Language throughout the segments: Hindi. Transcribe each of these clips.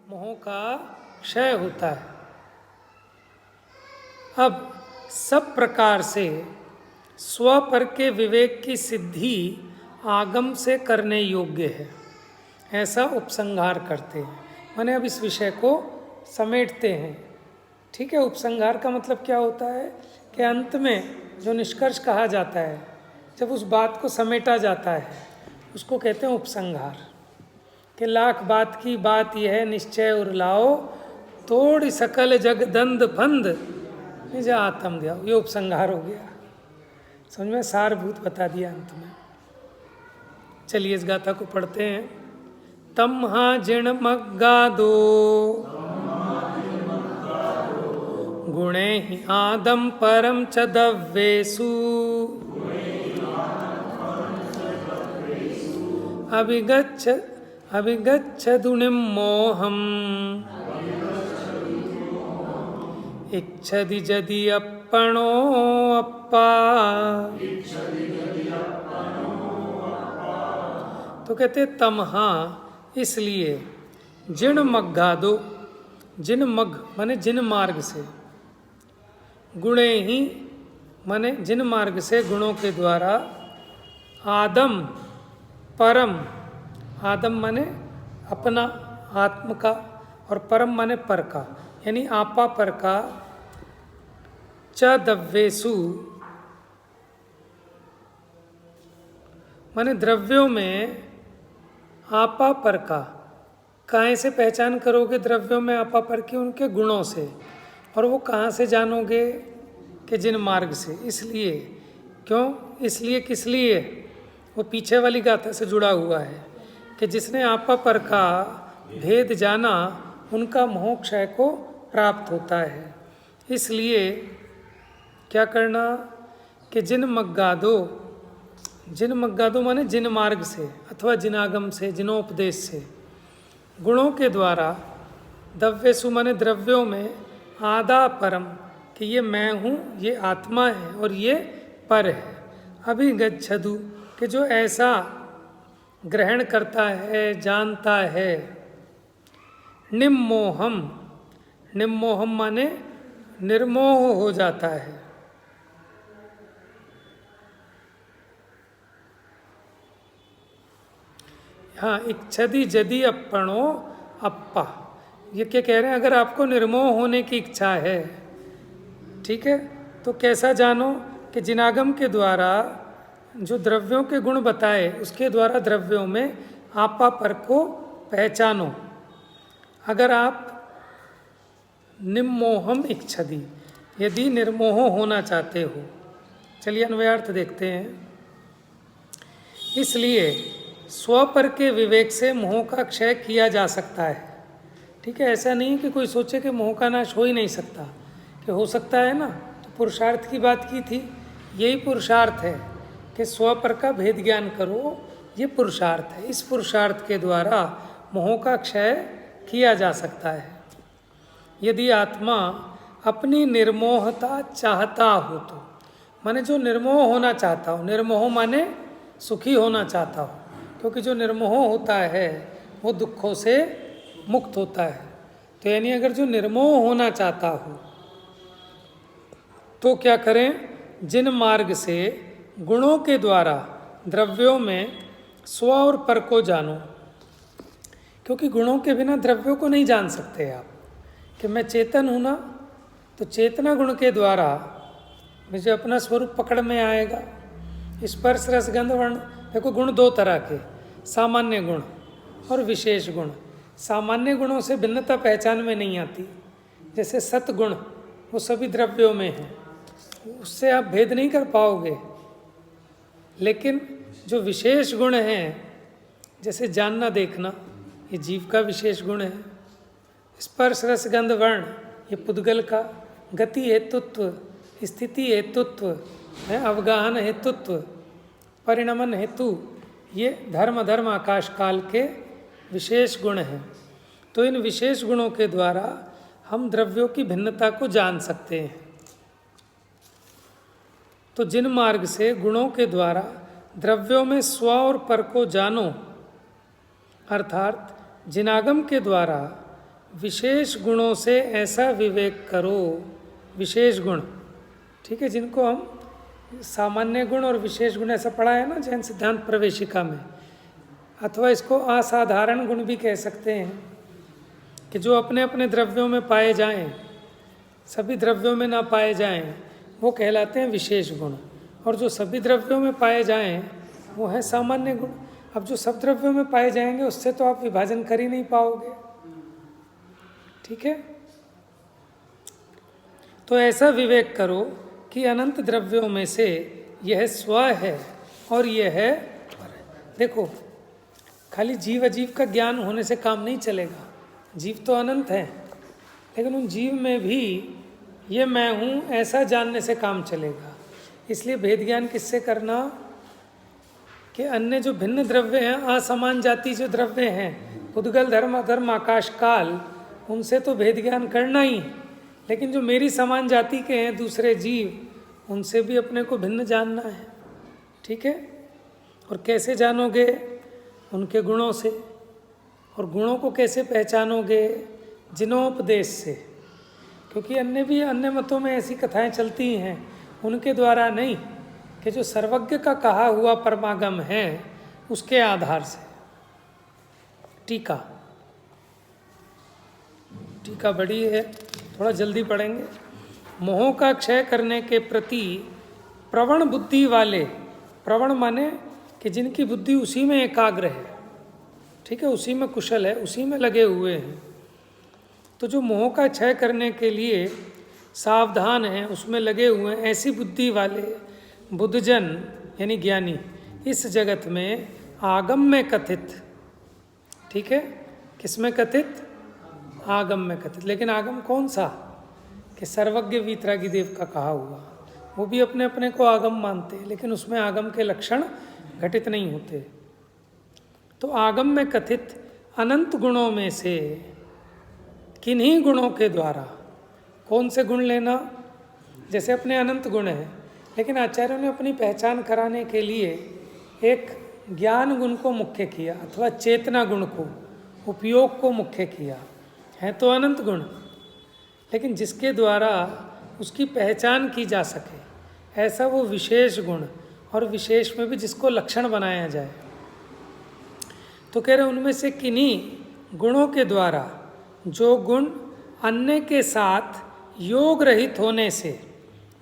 मोह का क्षय होता है। अब सब प्रकार से स्वपर के विवेक की सिद्धि आगम से करने योग्य है, ऐसा उपसंहार करते हैं। माने अब इस विषय को समेटते हैं। ठीक है, उपसंहार का मतलब क्या होता है कि अंत में जो निष्कर्ष कहा जाता है, जब उस बात को समेटा जाता है, उसको कहते हैं उपसंहार। कि लाख बात की बात यह है निश्चय उर लाओ, तोड़ सकल जग दंद फंद निज आत्म दिया। ये उपसंहार हो गया, समझ में, सारभूत बता दिया अंत में। चलिए इस गाथा को पढ़ते हैं। तम्हा जिण मग्गा दो गुणे ही आदम परम च दव्येषु, अभिगच्छदुनिं मोहम् इच्छति यदि अपनो अप्पा। तो कहते तमहा, इसलिए, जिन मग्गादो, जिन मग माने जिन मार्ग से, गुणे ही माने जिन मार्ग से, गुणों के द्वारा, आदम परम, आदम माने अपना आत्म का, और परम माने पर का, यानी आपा पर का, च दव्येषु माने द्रव्यों में आपा पर का। कहाँ से पहचान करोगे द्रव्यों में आपा पर की? उनके गुणों से। और वो कहाँ से जानोगे? कि जिन मार्ग से। इसलिए, क्यों? इसलिए, किस लिए? वो पीछे वाली गाथा से जुड़ा हुआ है कि जिसने आपा पर का भेद जाना, उनका मोह क्षय को प्राप्त होता है। इसलिए क्या करना? कि जिन मग्गादो, जिन मग्गादो माने जिन मार्ग से अथवा जिनागम से, जिनोपदेश से, गुणों के द्वारा, दव्येषु माने द्रव्यों में, आदा परम, कि ये मैं हूँ, ये आत्मा है और ये पर है। अभिगच्छदु, कि जो ऐसा ग्रहण करता है, जानता है, निम्मोहम, निम्मोहम माने निर्मोह हो जाता है। हाँ, इच्छति यदि अपनो अप्पा, ये क्या कह रहे हैं? अगर आपको निर्मोह होने की इच्छा है, ठीक है, तो कैसा जानो? कि जिनागम के द्वारा जो द्रव्यों के गुण बताए, उसके द्वारा द्रव्यों में आपा पर को पहचानो। अगर आप निम्मोहम इच्छति, यदि निर्मोह होना चाहते हो। चलिए अन्वयार्थ देखते हैं। इसलिए स्वपर के विवेक से मोह का क्षय किया जा सकता है। ठीक है, ऐसा नहीं कि कोई सोचे कि मोह का नाश हो ही नहीं सकता, कि हो सकता है ना। तो पुरुषार्थ की बात की थी, यही पुरुषार्थ है कि स्वपर का भेद ज्ञान करो, ये पुरुषार्थ है। इस पुरुषार्थ के द्वारा मोह का क्षय किया जा सकता है। यदि आत्मा अपनी निर्मोहता चाहता हो तो, माने जो निर्मोह होना चाहता हो, निर्मोह माने सुखी होना चाहता हो, क्योंकि जो निर्मोह होता है वो दुखों से मुक्त होता है। तो यानी अगर जो निर्मोह होना चाहता हो तो क्या करें? जिन मार्ग से गुणों के द्वारा द्रव्यों में स्व और पर को जानो, क्योंकि गुणों के बिना द्रव्यों को नहीं जान सकते आप। कि मैं चेतन हूँ ना, तो चेतना गुण के द्वारा मुझे अपना स्वरूप पकड़ में आएगा। स्पर्श रस गंध वर्ण, देखो गुण दो तरह के, सामान्य गुण और विशेष गुण। सामान्य गुणों से भिन्नता पहचान में नहीं आती। जैसे सतगुण, वो सभी द्रव्यों में है, उससे आप भेद नहीं कर पाओगे। लेकिन जो विशेष गुण हैं, जैसे जानना देखना, ये जीव का विशेष गुण है। स्पर्श रस गंध वर्ण, ये पुद्गल का। गति हेतुत्व, स्थिति हेतुत्व है, अवगाहन हेतुत्व, परिणमन हेतु, ये धर्म धर्म आकाश काल के विशेष गुण हैं। तो इन विशेष गुणों के द्वारा हम द्रव्यों की भिन्नता को जान सकते हैं। तो जिन मार्ग से गुणों के द्वारा द्रव्यों में स्व और पर को जानो, अर्थात जिनागम के द्वारा विशेष गुणों से ऐसा विवेक करो, विशेष गुण, ठीक है, जिनको हम सामान्य गुण और विशेष गुण ऐसा पढ़ा है ना जैन सिद्धांत प्रवेशिका में, अथवा इसको असाधारण गुण भी कह सकते हैं, कि जो अपने अपने द्रव्यों में पाए जाएं, सभी द्रव्यों में ना पाए जाएं, वो कहलाते हैं विशेष गुण। और जो सभी द्रव्यों में पाए जाएं वो है सामान्य गुण। अब जो सब द्रव्यों में पाए जाएंगे उससे तो आप विभाजन कर ही नहीं पाओगे, ठीक है। तो ऐसा विवेक करो कि अनंत द्रव्यों में से यह स्व है और यह है पर है। देखो, खाली जीव अजीव का ज्ञान होने से काम नहीं चलेगा। जीव तो अनंत है, लेकिन उन जीव में भी ये मैं हूँ ऐसा जानने से काम चलेगा। इसलिए भेद ज्ञान किससे करना, कि अन्य जो भिन्न द्रव्य हैं, असमान जाति जो द्रव्य हैं, उद्गल धर्म अधर्म आकाश काल, उनसे तो भेद ज्ञान करना ही, लेकिन जो मेरी समान जाति के हैं दूसरे जीव, उनसे भी अपने को भिन्न जानना है, ठीक है। और कैसे जानोगे, उनके गुणों से। और गुणों को कैसे पहचानोगे, जिनोपदेश से। क्योंकि अन्य मतों में ऐसी कथाएं चलती हैं, उनके द्वारा नहीं, कि जो सर्वज्ञ का कहा हुआ परमागम है उसके आधार से। टीका बड़ी है, थोड़ा जल्दी पढ़ेंगे। मोह का क्षय करने के प्रति प्रवण बुद्धि वाले, प्रवण माने कि जिनकी बुद्धि उसी में एकाग्र है, ठीक है, उसी में कुशल है, उसी में लगे हुए हैं। तो जो मोह का क्षय करने के लिए सावधान हैं, उसमें लगे हुए हैं, ऐसी बुद्धि वाले बुद्धजन यानी ज्ञानी इस जगत में आगम में कथित, ठीक है, किसमें कथित, आगम में कथित। लेकिन आगम कौन सा, कि सर्वज्ञ वीतरागी देव का कहा हुआ, वो भी अपने अपने को आगम मानते हैं, लेकिन उसमें आगम के लक्षण घटित नहीं होते। तो आगम में कथित अनंत गुणों में से किन्हीं गुणों के द्वारा, कौन से गुण लेना, जैसे अपने अनंत गुण हैं, लेकिन आचार्यों ने अपनी पहचान कराने के लिए एक ज्ञान गुण को मुख्य किया अथवा चेतना गुण को, उपयोग को मुख्य किया। है तो अनंत गुण, लेकिन जिसके द्वारा उसकी पहचान की जा सके, ऐसा वो विशेष गुण, और विशेष में भी जिसको लक्षण बनाया जाए। तो कह रहे उनमें से किन्हीं गुणों के द्वारा, जो गुण अन्य के साथ योग रहित होने से,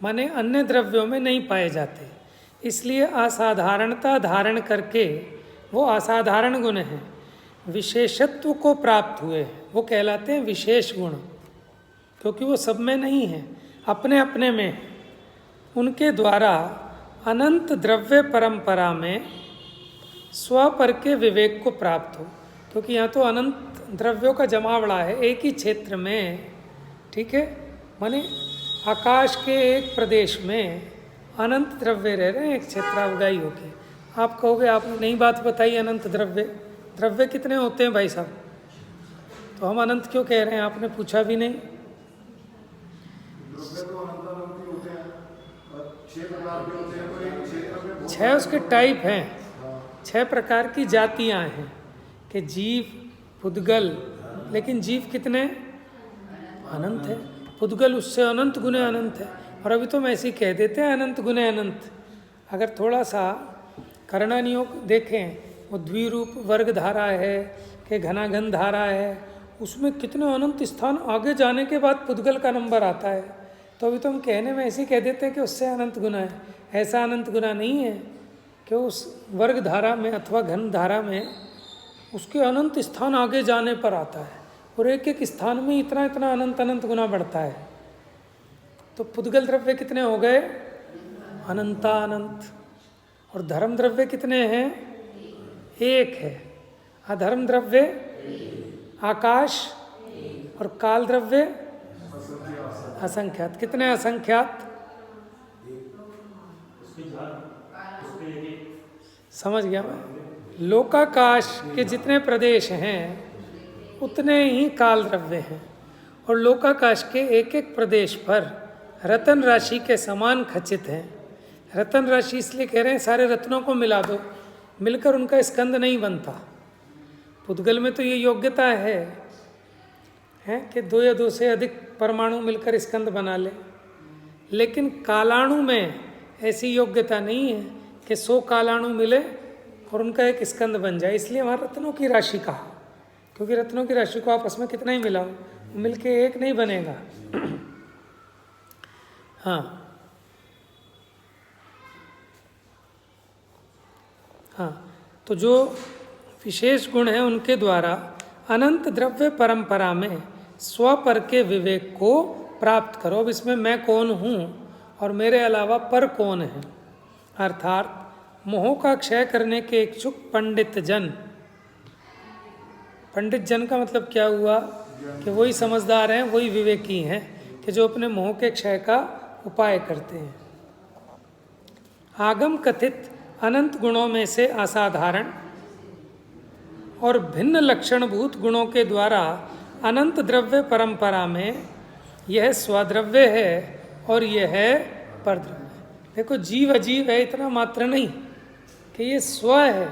माने अन्य द्रव्यों में नहीं पाए जाते, इसलिए असाधारणता धारण करके वो असाधारण गुण हैं, विशेषत्व को प्राप्त हुए, वो कहलाते हैं विशेष गुण। क्योंकि वो सब में नहीं है, अपने अपने में, उनके द्वारा अनंत द्रव्य परंपरा में स्वपर के विवेक को प्राप्त हो। क्योंकि यहाँ तो अनंत द्रव्यों का जमावड़ा है एक ही क्षेत्र में, ठीक है, माने आकाश के एक प्रदेश में अनंत द्रव्य रह रहे हैं एक क्षेत्रावगाही होके। आप कहोगे आपने नई बात बताई, अनंत द्रव्य कितने होते हैं भाई साहब, तो हम अनंत क्यों कह रहे हैं, आपने पूछा भी नहीं। छह उसके टाइप हैं, 6 प्रकार की जातियां हैं, कि जीव, पुद्गल, लेकिन जीव कितने, अनंत है। पुद्गल उससे अनंत गुने अनंत है। और अभी तो हम ऐसे ही कह देते हैं अनंत गुने अनंत। अगर थोड़ा सा करणानियोग देखें, वो द्विरूप वर्ग धारा है कि घनाघन धारा है, उसमें कितने अनंत स्थान आगे जाने के बाद पुद्गल का नंबर आता है। तो अभी तो हम कहने में ऐसे ही कह देते हैं कि उससे अनंत गुना है। ऐसा अनंत गुना नहीं है कि उस वर्ग धारा में अथवा घन धारा में उसके अनंत स्थान आगे जाने पर आता है, और एक एक स्थान में इतना इतना अनंत अनंत गुना बढ़ता है। तो पुद्गल द्रव्य कितने हो गए, अनंता अनंत। और धर्म द्रव्य कितने हैं, एक है। अधर्म द्रव्य आकाश, और काल द्रव्य असंख्यात। कितने असंख्यात, समझ गया मैं। लोकाकाश के जितने प्रदेश हैं उतने ही काल द्रव्य हैं, और लोकाकाश के एक एक प्रदेश पर रतन राशि के समान खचित हैं। रतन राशि इसलिए कह रहे हैं सारे रत्नों को मिला दो, मिलकर उनका स्कंद नहीं बनता। पुद्गल में तो ये योग्यता है हैं कि 2 या 2 से अधिक परमाणु मिलकर स्कंद बना ले, लेकिन कालाणु में ऐसी योग्यता नहीं है कि 100 कालाणु मिले और उनका एक स्कंद बन जाए। इसलिए वहाँ रत्नों की राशि कहा, क्योंकि रत्नों की राशि को आपस में कितना ही मिलाओ, मिलके एक नहीं बनेगा। हाँ हाँ, तो जो विशेष गुण हैं उनके द्वारा अनंत द्रव्य परंपरा में स्वपर के विवेक को प्राप्त करो। अब इसमें मैं कौन हूँ और मेरे अलावा पर कौन है, अर्थात मोह का क्षय करने के इच्छुक पंडित जन। पंडित जन का मतलब क्या हुआ कि वही समझदार हैं, वही विवेकी हैं कि जो अपने मोह के क्षय का उपाय करते हैं। आगम कथित अनंत गुणों में से असाधारण और भिन्न लक्षणभूत गुणों के द्वारा अनंत द्रव्य परंपरा में यह स्वद्रव्य है और यह है परद्रव्य। देखो, जीव अजीव है इतना मात्र नहीं कि ये स्व है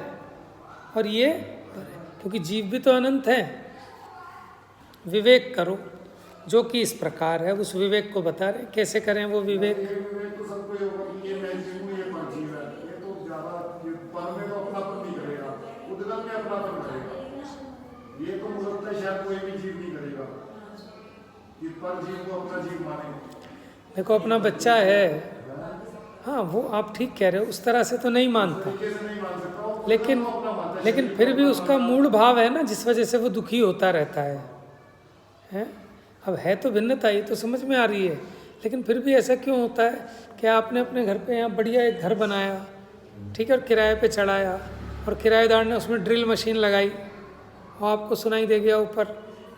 और ये पर है, क्योंकि जीव भी तो अनंत है। विवेक करो जो कि इस प्रकार है, उस विवेक को बता रहे। कैसे करें वो विवेक? तो सबको ये होगा कि ये मैं जीव हूं, ये परजीव है, ये तो ज्यादा पर में तो अपनापन नहीं करेगा, उद्गम में अपनापन करेगा। ये तो मुझे लगता है शायद कोई भी जीव नहीं करेगा कि पर जीव को अपना जीव माने। देखो, अपना बच्चा है, हाँ वो आप ठीक कह रहे हो, उस तरह से तो नहीं मानता, लेकिन फिर भी उसका मूल भाव है ना, जिस वजह से वो दुखी होता रहता है, हैं? अब है तो भिन्नता, ये तो समझ में आ रही है, लेकिन फिर भी ऐसा क्यों होता है कि आपने अपने घर पे यहाँ बढ़िया एक घर बनाया, ठीक है, और किराए पे चढ़ाया, और किराएदार ने उसमें ड्रिल मशीन लगाई और आपको सुनाई दे गया ऊपर,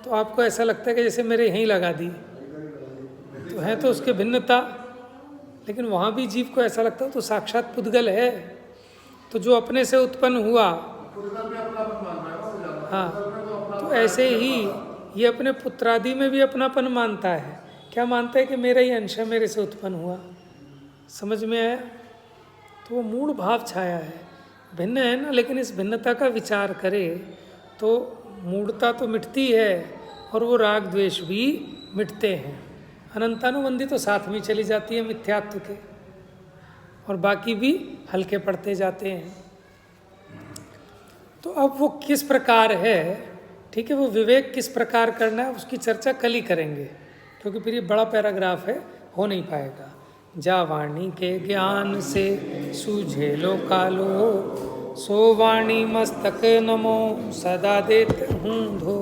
तो आपको ऐसा लगता है कि जैसे मेरे यहीं लगा दी। तो है तो उसके भिन्नता, लेकिन वहाँ भी जीव को ऐसा लगता है तो साक्षात पुद्गल है। तो जो अपने से उत्पन्न हुआ, हाँ, तो ऐसे ही ये अपने पुत्रादि में भी अपनापन मानता है। क्या मानता है कि मेरा ही अंश है, मेरे से उत्पन्न हुआ। समझ में आया? तो वो मूल भाव छाया है, भिन्न है ना, लेकिन इस भिन्नता का विचार करे तो मूढ़ता तो मिटती है और वो राग द्वेष भी मिटते हैं। अनंतानुबंधी तो साथ में चली जाती है मिथ्यात्व के, और बाकी भी हल्के पड़ते जाते हैं। तो अब वो किस प्रकार है, ठीक है, वो विवेक किस प्रकार करना है उसकी चर्चा कल ही करेंगे, क्योंकि फिर ये बड़ा पैराग्राफ है, हो नहीं पाएगा। जा वाणी के ज्ञान से सूझे लो कालो, सो वाणी मस्तक नमो सदा देत हूँ धो।